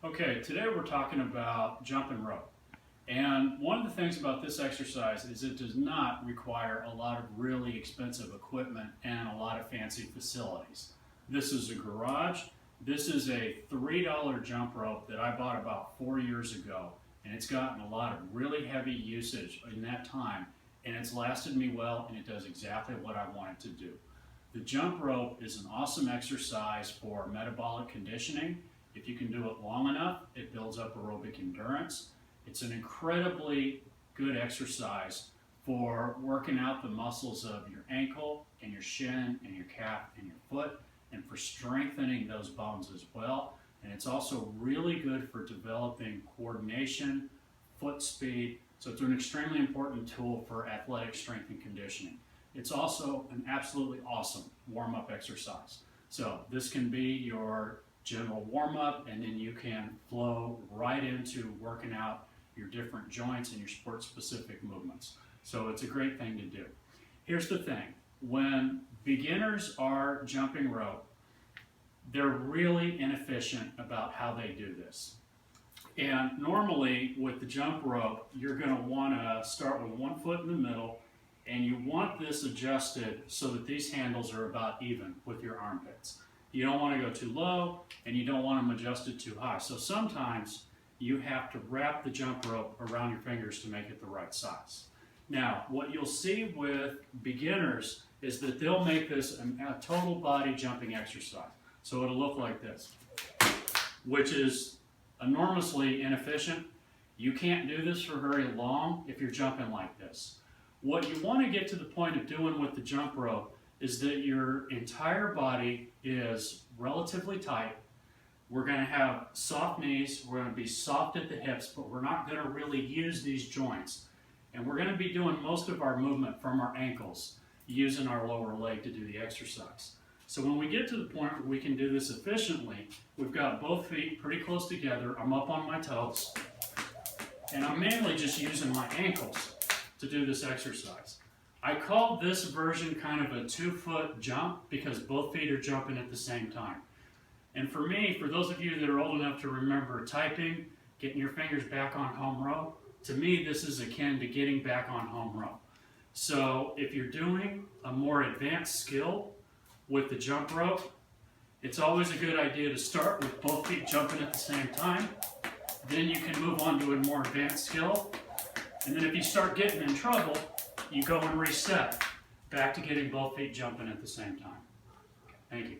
Okay, today we're talking about jump and rope. And one of the things about this exercise is it does not require a lot of really expensive equipment and a lot of fancy facilities. This is a garage. This is a $3 jump rope that I bought about 4 years ago, and it's gotten a lot of really heavy usage in that time, and it's lasted me well, and it does exactly what I want it to do. The jump rope is an awesome exercise for metabolic conditioning. If you can do it long enough, it builds up aerobic endurance. It's an incredibly good exercise for working out the muscles of your ankle and your shin and your calf and your foot, and for strengthening those bones as well. And it's also really good for developing coordination, foot speed. So it's an extremely important tool for athletic strength and conditioning. It's also an absolutely awesome warm-up exercise. So this can be your general warm-up, and then you can flow right into working out your different joints and your sport-specific movements. So it's a great thing to do. Here's the thing. When beginners are jumping rope, they're really inefficient about how they do this. And normally with the jump rope, you're going to want to start with one foot in the middle, and you want this adjusted so that these handles are about even with your armpits. You don't want to go too low, and you don't want them adjusted too high. So sometimes you have to wrap the jump rope around your fingers to make it the right size. Now, what you'll see with beginners is that they'll make this a total body jumping exercise. So it'll look like this, which is enormously inefficient. You can't do this for very long if you're jumping like this. What you want to get to the point of doing with the jump rope is that your entire body is relatively tight. We're going to have soft knees, we're going to be soft at the hips, but we're not going to really use these joints. And we're going to be doing most of our movement from our ankles, using our lower leg to do the exercise. So when we get to the point where we can do this efficiently, we've got both feet pretty close together, I'm up on my toes, and I'm mainly just using my ankles to do this exercise. I call this version kind of a 2-foot jump because both feet are jumping at the same time. And for me, for those of you that are old enough to remember typing, getting your fingers back on home rope, to me this is akin to getting back on home rope. So if you're doing a more advanced skill with the jump rope, it's always a good idea to start with both feet jumping at the same time. Then you can move on to a more advanced skill. And then if you start getting in trouble, you go and reset back to getting both feet jumping at the same time. Thank you.